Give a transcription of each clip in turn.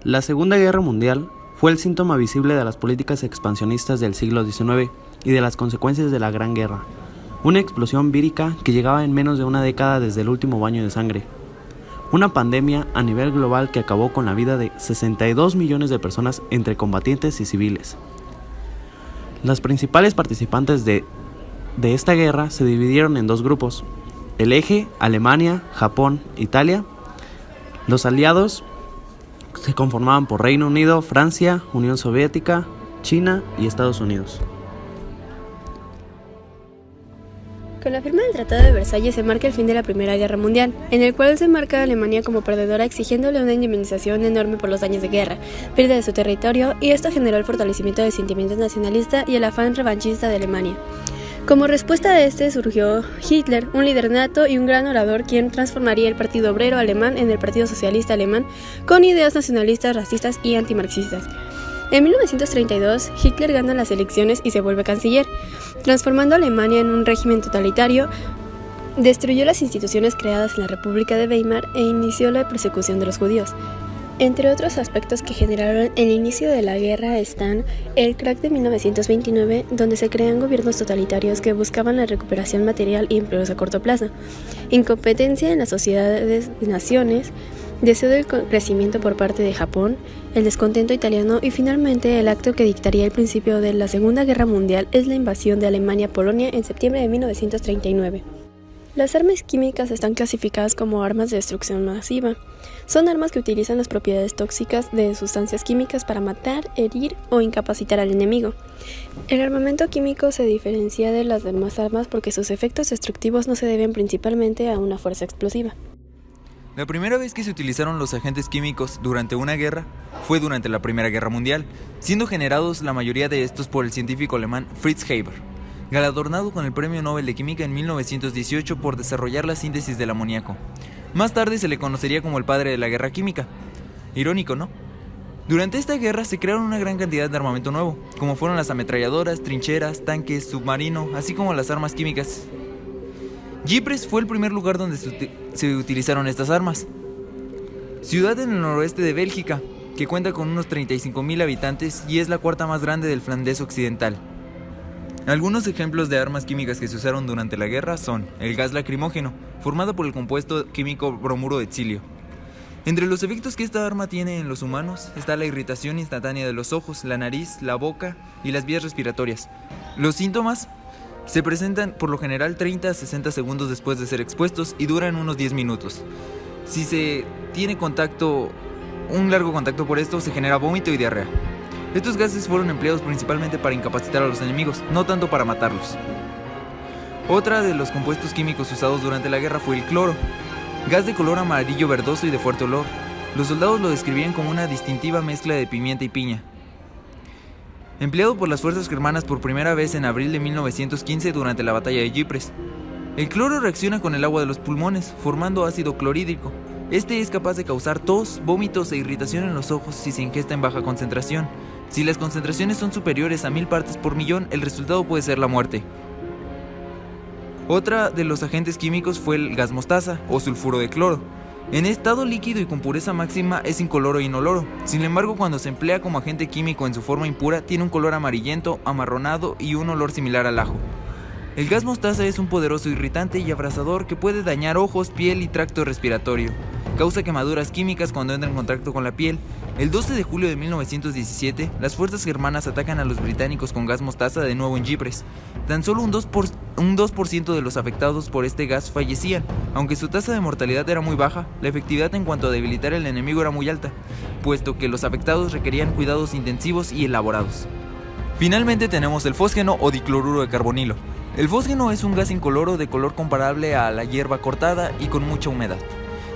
La Segunda Guerra Mundial fue el síntoma visible de las políticas expansionistas del siglo XIX y de las consecuencias de la Gran Guerra, una explosión vírica que llegaba en menos de una década desde el último baño de sangre, una pandemia a nivel global que acabó con la vida de 62 millones de personas entre combatientes y civiles. Las principales participantes de esta guerra se dividieron en dos grupos: el eje, Alemania, Japón, Italia. Los aliados se conformaban por Reino Unido, Francia, Unión Soviética, China y Estados Unidos. Con la firma del Tratado de Versalles se marca el fin de la Primera Guerra Mundial, en el cual se marca a Alemania como perdedora, exigiéndole una indemnización enorme por los daños de guerra, pérdida de su territorio, y esto generó el fortalecimiento del sentimiento nacionalista y el afán revanchista de Alemania. Como respuesta a este surgió Hitler, un líder nato y un gran orador, quien transformaría el Partido Obrero Alemán en el Partido Socialista Alemán, con ideas nacionalistas, racistas y antimarxistas. En 1932, Hitler gana las elecciones y se vuelve canciller, transformando a Alemania en un régimen totalitario. Destruyó las instituciones creadas en la República de Weimar e inició la persecución de los judíos. Entre otros aspectos que generaron el inicio de la guerra están el crack de 1929, donde se crean gobiernos totalitarios que buscaban la recuperación material y empleos a corto plazo, incompetencia en las sociedades de naciones, deseo de crecimiento por parte de Japón, el descontento italiano y finalmente el acto que dictaría el principio de la Segunda Guerra Mundial es la invasión de Alemania a Polonia en septiembre de 1939. Las armas químicas están clasificadas como armas de destrucción masiva. Son armas que utilizan las propiedades tóxicas de sustancias químicas para matar, herir o incapacitar al enemigo. El armamento químico se diferencia de las demás armas porque sus efectos destructivos no se deben principalmente a una fuerza explosiva. La primera vez que se utilizaron los agentes químicos durante una guerra fue durante la Primera Guerra Mundial, siendo generados la mayoría de estos por el científico alemán Fritz Haber, galardonado con el Premio Nobel de Química en 1918 por desarrollar la síntesis del amoníaco. Más tarde se le conocería como el padre de la guerra química. Irónico, ¿no? Durante esta guerra se crearon una gran cantidad de armamento nuevo, como fueron las ametralladoras, trincheras, tanques, submarino, así como las armas químicas. Ypres fue el primer lugar donde se utilizaron estas armas. Ciudad en el noroeste de Bélgica, que cuenta con unos 35.000 habitantes y es la cuarta más grande del Flandes Occidental. Algunos ejemplos de armas químicas que se usaron durante la guerra son el gas lacrimógeno, formado por el compuesto químico bromuro de etsilio. Entre los efectos que esta arma tiene en los humanos está la irritación instantánea de los ojos, la nariz, la boca y las vías respiratorias. Los síntomas se presentan por lo general 30 a 60 segundos después de ser expuestos y duran unos 10 minutos. Si se tiene un largo contacto por esto, se genera vómito y diarrea. Estos gases fueron empleados principalmente para incapacitar a los enemigos, no tanto para matarlos. Otra de los compuestos químicos usados durante la guerra fue el cloro, gas de color amarillo verdoso y de fuerte olor. Los soldados lo describían como una distintiva mezcla de pimienta y piña. Empleado por las fuerzas germanas por primera vez en abril de 1915 durante la batalla de Ypres. El cloro reacciona con el agua de los pulmones, formando ácido clorhídrico. Este es capaz de causar tos, vómitos e irritación en los ojos si se ingesta en baja concentración. Si las concentraciones son superiores a 1000 partes por millón, el resultado puede ser la muerte. Otra de los agentes químicos fue el gas mostaza o sulfuro de cloro. En estado líquido y con pureza máxima es incoloro e inoloro. Sin embargo, cuando se emplea como agente químico en su forma impura, tiene un color amarillento, amarronado y un olor similar al ajo. El gas mostaza es un poderoso irritante y abrasador que puede dañar ojos, piel y tracto respiratorio. Causa quemaduras químicas cuando entra en contacto con la piel. El 12 de julio de 1917, las fuerzas germanas atacan a los británicos con gas mostaza de nuevo en Ypres. Tan solo un 2% de los afectados por este gas fallecían. Aunque su tasa de mortalidad era muy baja, la efectividad en cuanto a debilitar al enemigo era muy alta, puesto que los afectados requerían cuidados intensivos y elaborados. Finalmente tenemos el fósgeno o dicloruro de carbonilo. El fósgeno es un gas incoloro de color comparable a la hierba cortada y con mucha humedad.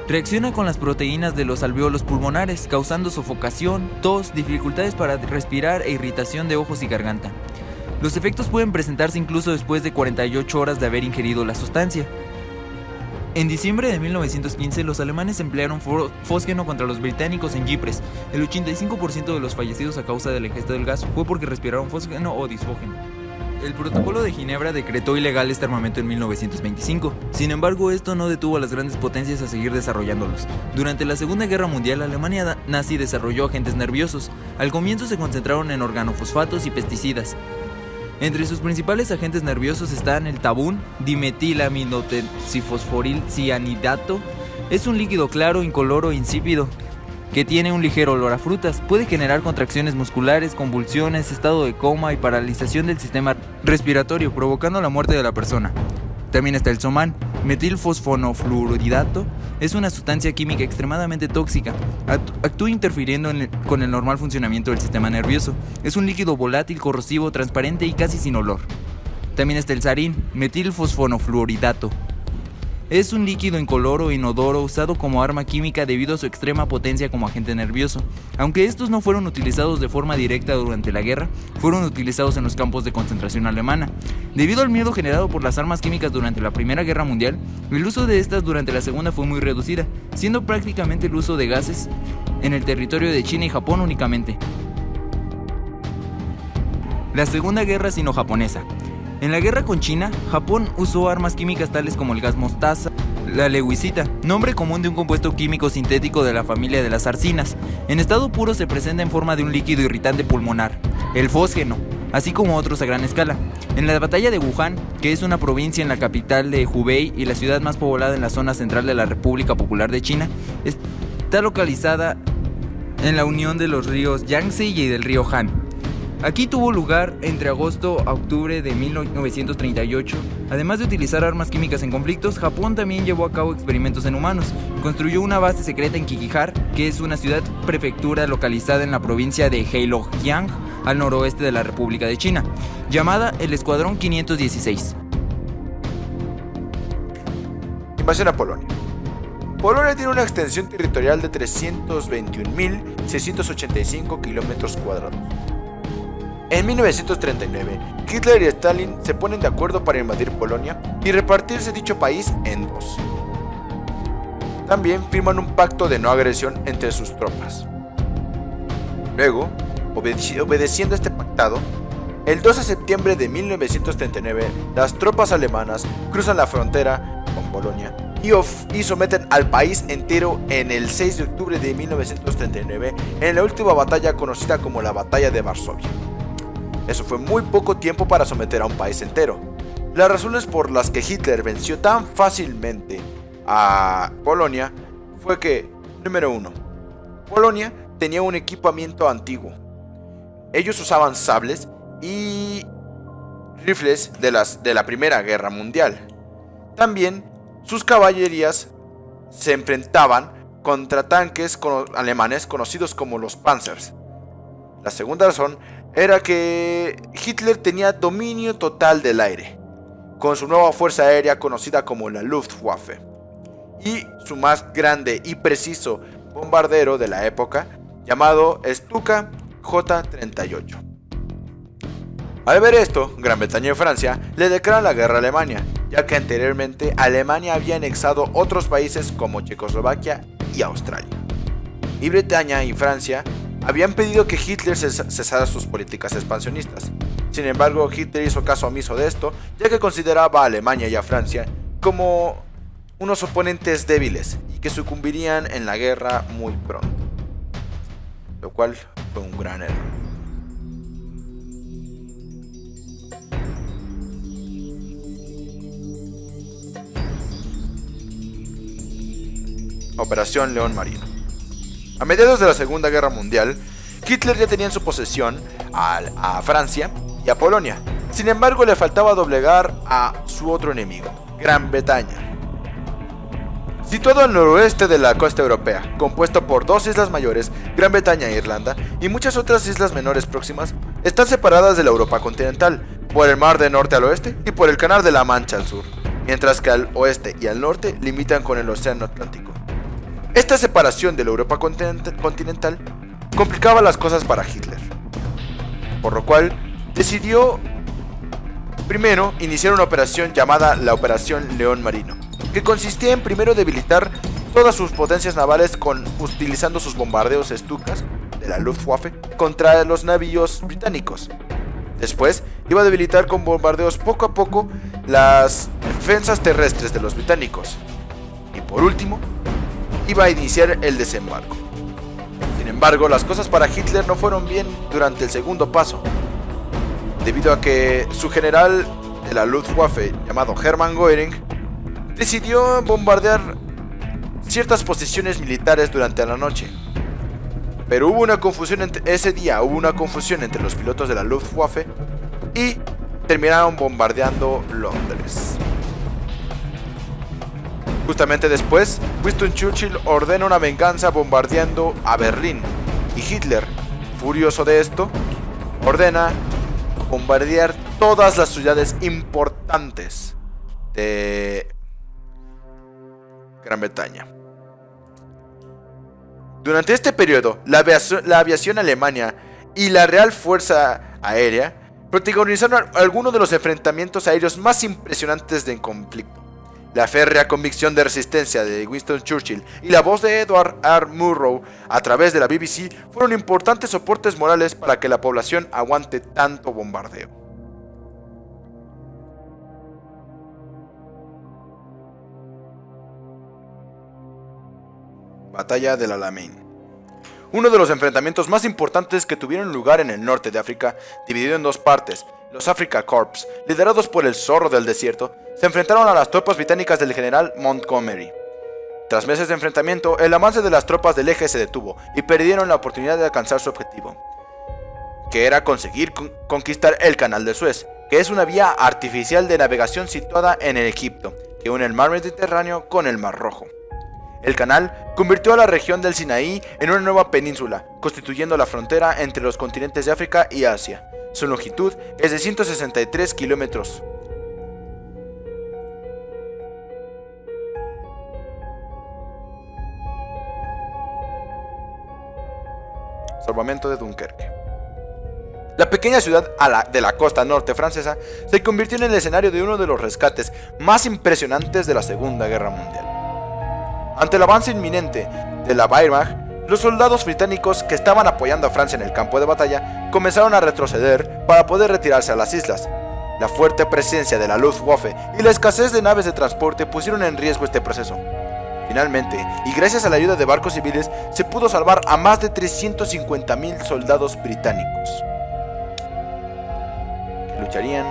Reacciona con las proteínas de los alvéolos pulmonares, causando sofocación, tos, dificultades para respirar e irritación de ojos y garganta. Los efectos pueden presentarse incluso después de 48 horas de haber ingerido la sustancia. En diciembre de 1915, los alemanes emplearon fósgeno contra los británicos en Ypres. El 85% de los fallecidos a causa de la ingesta del gas fue porque respiraron fósgeno o disfógeno. El Protocolo de Ginebra decretó ilegal este armamento en 1925. Sin embargo, esto no detuvo a las grandes potencias a seguir desarrollándolos. Durante la Segunda Guerra Mundial, Alemania nazi desarrolló agentes nerviosos. Al comienzo se concentraron en organofosfatos y pesticidas. Entre sus principales agentes nerviosos están el tabún, dimetilaminoxifosforil cianidato. Es un líquido claro, incoloro e insípido que tiene un ligero olor a frutas. Puede generar contracciones musculares, convulsiones, estado de coma y paralización del sistema respiratorio, provocando la muerte de la persona. También está el SOMAN, metilfosfonofluoridato. Es una sustancia química extremadamente tóxica. Actúa interfiriendo con el normal funcionamiento del sistema nervioso. Es un líquido volátil, corrosivo, transparente y casi sin olor. También está el sarín, metilfosfonofluoridato. Es un líquido incoloro e inodoro usado como arma química debido a su extrema potencia como agente nervioso. Aunque estos no fueron utilizados de forma directa durante la guerra, fueron utilizados en los campos de concentración alemana. Debido al miedo generado por las armas químicas durante la Primera Guerra Mundial, el uso de estas durante la Segunda fue muy reducida, siendo prácticamente el uso de gases en el territorio de China y Japón únicamente. La Segunda Guerra Sino-Japonesa. En la guerra con China, Japón usó armas químicas tales como el gas mostaza, la leucita, nombre común de un compuesto químico sintético de la familia de las arsinas. En estado puro se presenta en forma de un líquido irritante pulmonar, el fósgeno, así como otros a gran escala. En la batalla de Wuhan, que es una provincia en la capital de Hubei y la ciudad más poblada en la zona central de la República Popular de China, está localizada en la unión de los ríos Yangtze y del río Han. Aquí tuvo lugar entre agosto a octubre de 1938. Además de utilizar armas químicas en conflictos, Japón también llevó a cabo experimentos en humanos. Construyó una base secreta en Kikihar, que es una ciudad-prefectura localizada en la provincia de Heilongjiang, al noroeste de la República de China, llamada el Escuadrón 516. Invasión a Polonia. Polonia tiene una extensión territorial de 321.685 kilómetros cuadrados. En 1939, Hitler y Stalin se ponen de acuerdo para invadir Polonia y repartirse dicho país en dos. También firman un pacto de no agresión entre sus tropas. Luego, obedeciendo a este pactado, el 12 de septiembre de 1939, las tropas alemanas cruzan la frontera con Polonia y someten al país entero en el 6 de octubre de 1939 en la última batalla conocida como la Batalla de Varsovia. Eso fue muy poco tiempo para someter a un país entero. Las razones por las que Hitler venció tan fácilmente a Polonia fue que, número 1, Polonia tenía un equipamiento antiguo. Ellos usaban sables y rifles de la Primera Guerra Mundial. También sus caballerías se enfrentaban contra tanques alemanes conocidos como los Panzers. La segunda razón era que Hitler tenía dominio total del aire, con su nueva fuerza aérea conocida como la Luftwaffe, y su más grande y preciso bombardero de la época, llamado Stuka J-38. Al ver esto, Gran Bretaña y Francia le declaran la guerra a Alemania, ya que anteriormente Alemania había anexado otros países como Checoslovaquia y Australia. Y Bretaña y Francia habían pedido que Hitler cesara sus políticas expansionistas. Sin embargo, Hitler hizo caso omiso de esto, ya que consideraba a Alemania y a Francia como unos oponentes débiles y que sucumbirían en la guerra muy pronto, lo cual fue un gran error. Operación León Marino. A mediados de la Segunda Guerra Mundial, Hitler ya tenía en su posesión a Francia y a Polonia. Sin embargo, le faltaba doblegar a su otro enemigo, Gran Bretaña. Situado al noroeste de la costa europea, compuesto por dos islas mayores, Gran Bretaña e Irlanda, y muchas otras islas menores próximas, están separadas de la Europa continental, por el Mar del Norte al oeste y por el Canal de la Mancha al sur, mientras que al oeste y al norte limitan con el Océano Atlántico. Esta separación de la Europa continental complicaba las cosas para Hitler, por lo cual decidió primero iniciar una operación llamada la Operación León Marino, que consistía en primero debilitar todas sus potencias navales utilizando sus bombardeos Stukas de la Luftwaffe contra los navíos británicos. Después, iba a debilitar con bombardeos poco a poco las defensas terrestres de los británicos. Y por último, iba a iniciar el desembarco. Sin embargo, las cosas para Hitler no fueron bien durante el segundo paso, debido a que su general de la Luftwaffe, llamado Hermann Göring, decidió bombardear ciertas posiciones militares durante la noche. Pero ese día hubo una confusión entre los pilotos de la Luftwaffe y terminaron bombardeando Londres. Justamente después, Winston Churchill ordena una venganza bombardeando a Berlín, y Hitler, furioso de esto, ordena bombardear todas las ciudades importantes de Gran Bretaña. Durante este periodo, la aviación alemana y la Real Fuerza Aérea protagonizaron algunos de los enfrentamientos aéreos más impresionantes del conflicto. La férrea convicción de resistencia de Winston Churchill y la voz de Edward R. Murrow a través de la BBC fueron importantes soportes morales para que la población aguante tanto bombardeo. Batalla del Alamein. Uno de los enfrentamientos más importantes que tuvieron lugar en el norte de África, dividido en dos partes, los Afrika Korps, liderados por el Zorro del Desierto, se enfrentaron a las tropas británicas del general Montgomery. Tras meses de enfrentamiento, el avance de las tropas del eje se detuvo y perdieron la oportunidad de alcanzar su objetivo, que era conseguir conquistar el Canal de Suez, que es una vía artificial de navegación situada en el Egipto, que une el mar Mediterráneo con el Mar Rojo. El canal convirtió a la región del Sinaí en una nueva península, constituyendo la frontera entre los continentes de África y Asia. Su longitud es de 163 kilómetros. Salvamento de Dunkerque. La pequeña ciudad de la costa norte francesa se convirtió en el escenario de uno de los rescates más impresionantes de la Segunda Guerra Mundial. Ante el avance inminente de la Wehrmacht, los soldados británicos que estaban apoyando a Francia en el campo de batalla comenzaron a retroceder para poder retirarse a las islas. La fuerte presencia de la Luftwaffe y la escasez de naves de transporte pusieron en riesgo este proceso. Finalmente, y gracias a la ayuda de barcos civiles, se pudo salvar a más de 350.000 soldados británicos, que lucharían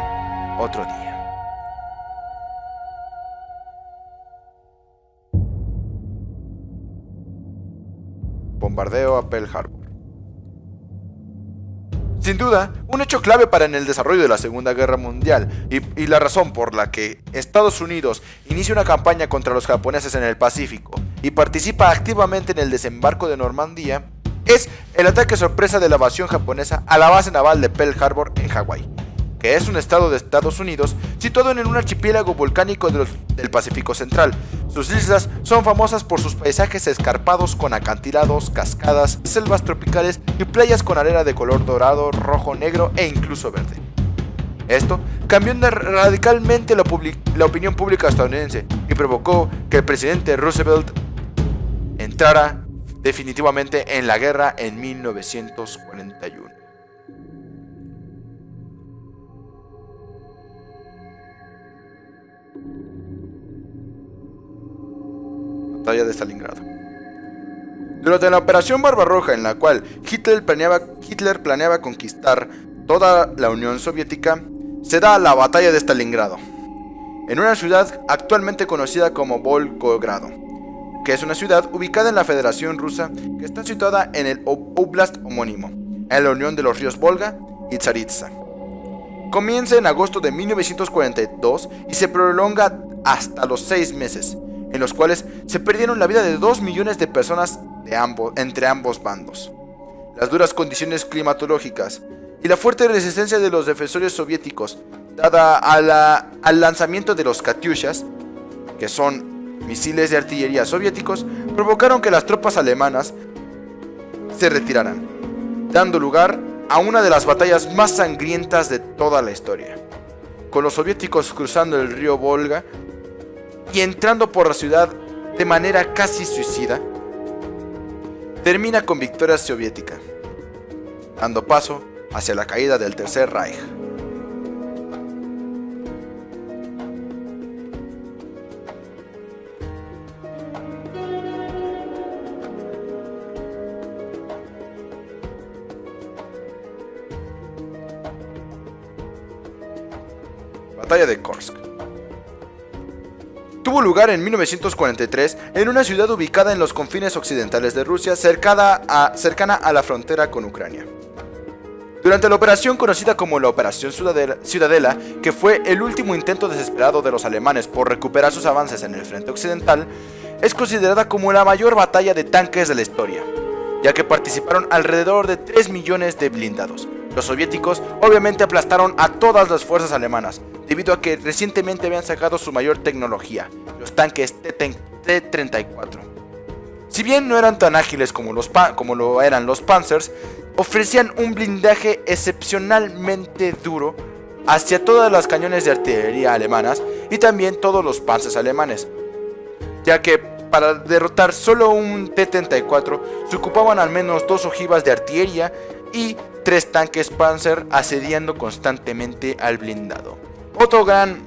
otro día. Bombardeo a Pearl Harbor. Sin duda, un hecho clave para el desarrollo de la Segunda Guerra Mundial y la razón por la que Estados Unidos inicia una campaña contra los japoneses en el Pacífico y participa activamente en el desembarco de Normandía es el ataque sorpresa de la invasión japonesa a la base naval de Pearl Harbor en Hawái, que es un estado de Estados Unidos situado en un archipiélago volcánico del Pacífico Central. Sus islas son famosas por sus paisajes escarpados con acantilados, cascadas, selvas tropicales y playas con arena de color dorado, rojo, negro e incluso verde. Esto cambió radicalmente la opinión pública estadounidense y provocó que el presidente Roosevelt entrara definitivamente en la guerra en 1941. Batalla de Stalingrado. Durante la Operación Barbarroja, en la cual Hitler planeaba conquistar toda la Unión Soviética, se da la Batalla de Stalingrado, en una ciudad actualmente conocida como Volgogrado, que es una ciudad ubicada en la Federación Rusa que está situada en el Oblast homónimo, en la unión de los ríos Volga y Tsaritsa. Comienza en agosto de 1942 y se prolonga hasta los 6 meses, en los cuales se perdieron la vida de 2 millones de personas entre ambos bandos. Las duras condiciones climatológicas y la fuerte resistencia de los defensores soviéticos, dada al lanzamiento de los Katyushas, que son misiles de artillería soviéticos, provocaron que las tropas alemanas se retiraran, dando lugar a una de las batallas más sangrientas de toda la historia, con los soviéticos cruzando el río Volga y entrando por la ciudad de manera casi suicida. Termina con victoria soviética, dando paso hacia la caída del Tercer Reich. Batalla de Kursk. Tuvo lugar en 1943 en una ciudad ubicada en los confines occidentales de Rusia, cercana a la frontera con Ucrania. Durante la operación conocida como la Operación Ciudadela, que fue el último intento desesperado de los alemanes por recuperar sus avances en el frente occidental, es considerada como la mayor batalla de tanques de la historia, ya que participaron alrededor de 3 millones de blindados. Los soviéticos obviamente aplastaron a todas las fuerzas alemanas, debido a que recientemente habían sacado su mayor tecnología, los tanques T-34. Si bien no eran tan ágiles como lo eran los Panzers, ofrecían un blindaje excepcionalmente duro hacia todas las cañones de artillería alemanas y también todos los Panzers alemanes, ya que para derrotar solo un T-34 se ocupaban al menos 2 ojivas de artillería y 3 tanques Panzer asediando constantemente al blindado. Otro gran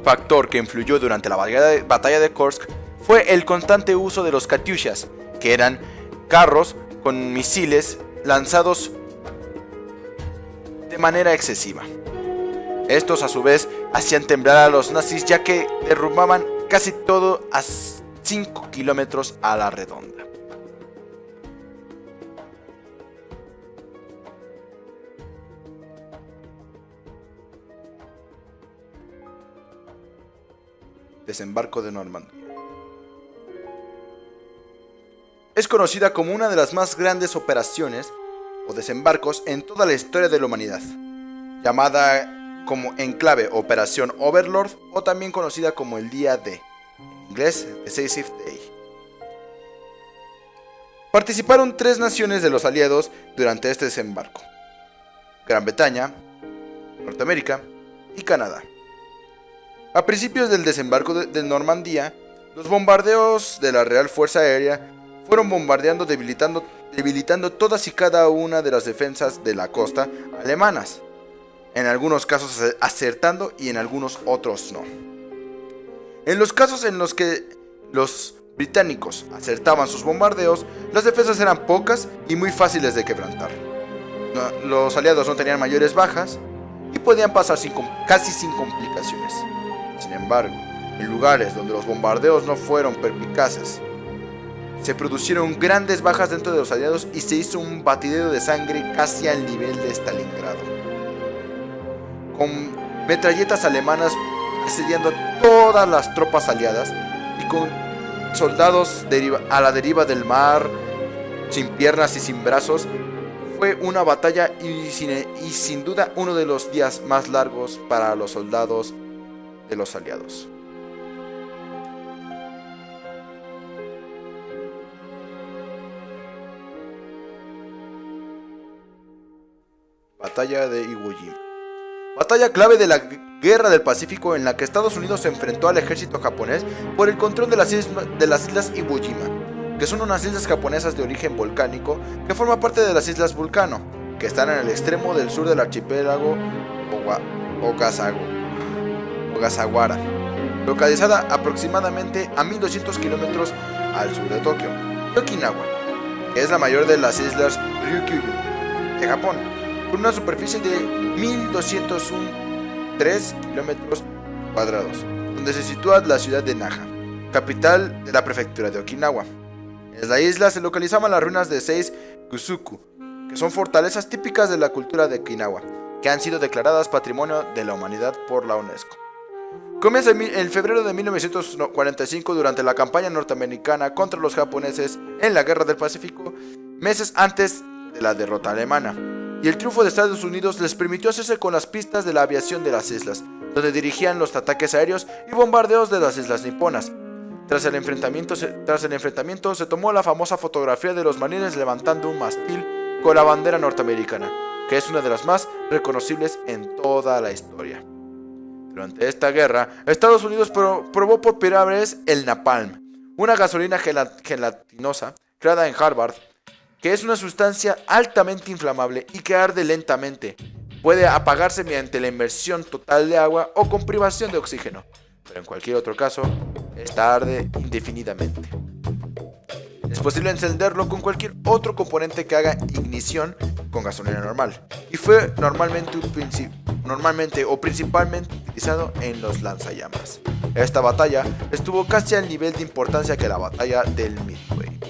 factor que influyó durante la batalla de Kursk fue el constante uso de los Katyushas, que eran carros con misiles lanzados de manera excesiva. Estos a su vez hacían temblar a los nazis, ya que derrumbaban casi todo a 5 kilómetros a la redonda. Desembarco de Normandía. Es conocida como una de las más grandes operaciones o desembarcos en toda la historia de la humanidad, llamada como en clave Operación Overlord o también conocida como el Día D, en inglés Decisive Day. Participaron 3 naciones de los aliados durante este desembarco: Gran Bretaña, Norteamérica y Canadá. A principios del desembarco de Normandía, los bombardeos de la Real Fuerza Aérea fueron bombardeando, debilitando todas y cada una de las defensas de la costa alemanas, en algunos casos acertando y en algunos otros no. En los casos en los que los británicos acertaban sus bombardeos, las defensas eran pocas y muy fáciles de quebrantar. Los aliados no tenían mayores bajas y podían pasar casi sin complicaciones. Sin embargo, en lugares donde los bombardeos no fueron perspicaces, se produjeron grandes bajas dentro de los aliados y se hizo un batidero de sangre casi al nivel de Stalingrado, con metralletas alemanas asediando a todas las tropas aliadas y con soldados a la deriva del mar, sin piernas y sin brazos. Fue una batalla y sin duda uno de los días más largos para los soldados de los aliados. Batalla de Iwo Jima. Batalla clave de la Guerra del Pacífico, en la que Estados Unidos se enfrentó al ejército japonés por el control de las islas Iwo Jima, que son unas islas japonesas de origen volcánico que forman parte de las Islas Vulcano, que están en el extremo del sur del archipiélago Ogasawara, localizada aproximadamente a 1200 kilómetros al sur de Tokio, y Okinawa, que es la mayor de las islas Ryukyu de Japón, con una superficie de 1203 kilómetros cuadrados, donde se sitúa la ciudad de Naha, capital de la prefectura de Okinawa. En la isla se localizaban las ruinas de 6 Gusuku, que son fortalezas típicas de la cultura de Okinawa, que han sido declaradas Patrimonio de la Humanidad por la UNESCO. Comienza en febrero de 1945 durante la campaña norteamericana contra los japoneses en la Guerra del Pacífico, meses antes de la derrota alemana, y el triunfo de Estados Unidos les permitió hacerse con las pistas de la aviación de las islas, donde dirigían los ataques aéreos y bombardeos de las islas niponas. Tras el enfrentamiento se tomó la famosa fotografía de los marines levantando un mástil con la bandera norteamericana, que es una de las más reconocibles en toda la historia. Durante esta guerra, Estados Unidos probó por primera vez el napalm, una gasolina gelatinosa creada en Harvard, que es una sustancia altamente inflamable y que arde lentamente. Puede apagarse mediante la inmersión total de agua o con privación de oxígeno, pero en cualquier otro caso, esta arde indefinidamente. Es posible encenderlo con cualquier otro componente que haga ignición con gasolina normal, y fue normalmente o principalmente utilizado en los lanzallamas. Esta batalla estuvo casi al nivel de importancia que la batalla del Midway.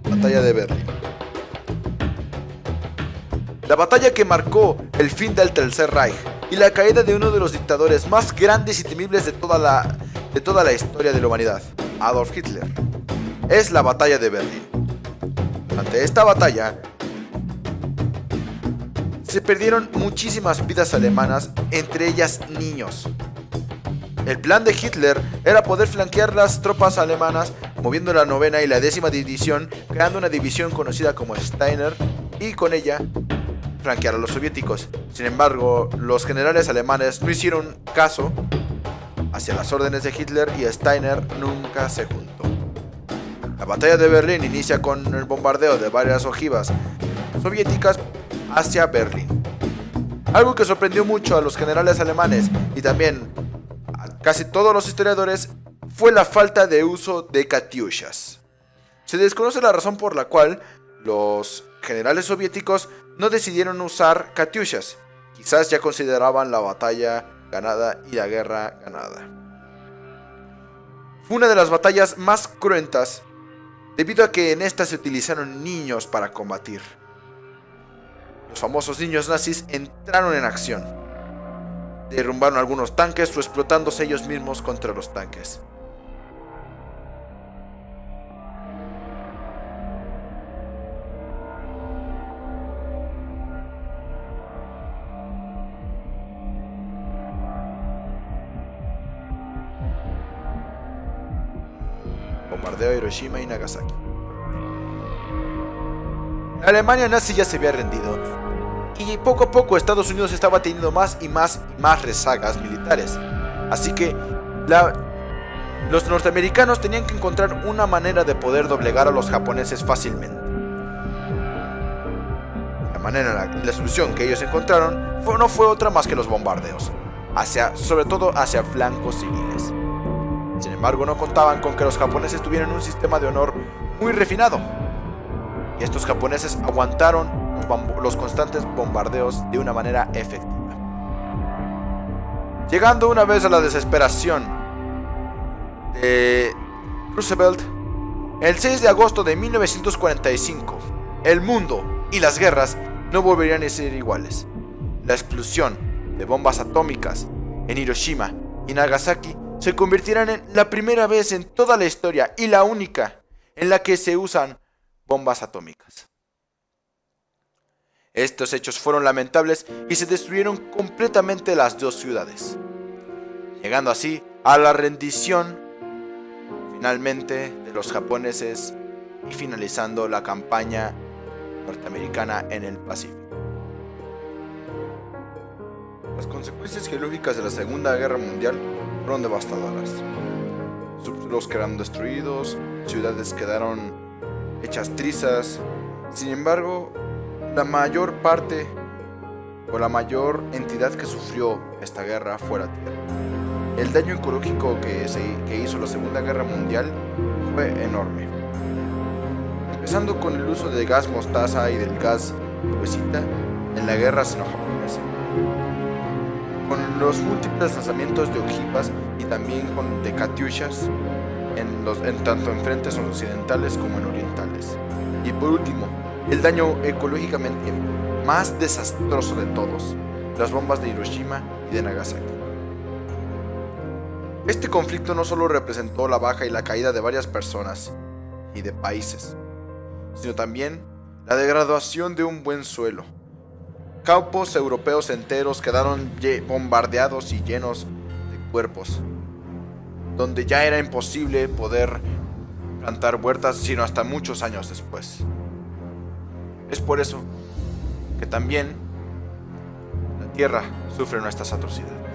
Batalla de Berlín. La batalla que marcó el fin del Tercer Reich y la caída de uno de los dictadores más grandes y temibles de toda la historia de la humanidad, Adolf Hitler, es la batalla de Berlín. Durante esta batalla se perdieron muchísimas vidas alemanas, entre ellas niños. El plan de Hitler era poder flanquear las tropas alemanas moviendo la 9ª y la 10ª división, creando una división conocida como Steiner, y con ella flanquear a los soviéticos. Sin embargo, los generales alemanes no hicieron caso hacia las órdenes de Hitler y Steiner nunca se juntó. La batalla de Berlín inicia con el bombardeo de varias ojivas soviéticas hacia Berlín. Algo que sorprendió mucho a los generales alemanes y también a casi todos los historiadores fue la falta de uso de katyushas. Se desconoce la razón por la cual los generales soviéticos no decidieron usar katyushas. Quizás ya consideraban la batalla ganada y la guerra ganada. Fue una de las batallas más cruentas debido a que en esta se utilizaron niños para combatir. Los famosos niños nazis entraron en acción. Derrumbaron algunos tanques o explotándose ellos mismos contra los tanques. Bombardeo de Hiroshima y Nagasaki. La Alemania nazi ya se había rendido y poco a poco Estados Unidos estaba teniendo más y más rezagas militares. Así que los norteamericanos tenían que encontrar una manera de poder doblegar a los japoneses fácilmente. La solución que ellos encontraron no fue otra más que los bombardeos, sobre todo hacia flancos civiles. Sin embargo, no contaban con que los japoneses tuvieran un sistema de honor muy refinado. Y estos japoneses aguantaron los constantes bombardeos de una manera efectiva. Llegando una vez a la desesperación de Roosevelt, el 6 de agosto de 1945, el mundo y las guerras no volverían a ser iguales. La explosión de bombas atómicas en Hiroshima y Nagasaki se convertirán en la primera vez en toda la historia y la única en la que se usan bombas atómicas. Estos hechos fueron lamentables y se destruyeron completamente las dos ciudades, llegando así a la rendición finalmente de los japoneses y finalizando la campaña norteamericana en el Pacífico. Las consecuencias geológicas de la Segunda Guerra Mundial fueron devastadoras. Subsuelos quedaron destruidos, ciudades quedaron hechas trizas. Sin embargo, la mayor parte o la mayor entidad que sufrió esta guerra fue la Tierra. El daño ecológico que hizo la Segunda Guerra Mundial fue enorme. Empezando con el uso del gas mostaza y del gas huesita en la guerra sino-japonesa, con los múltiples lanzamientos de ojivas y también de katyushas tanto en frentes occidentales como en orientales. Y por último, el daño ecológicamente más desastroso de todos, las bombas de Hiroshima y de Nagasaki. Este conflicto no solo representó la baja y la caída de varias personas y de países, sino también la degradación de un buen suelo. Campos europeos enteros quedaron bombardeados y llenos de cuerpos, donde ya era imposible poder plantar huertas sino hasta muchos años después. Es por eso que también tierra sufre nuestras atrocidades.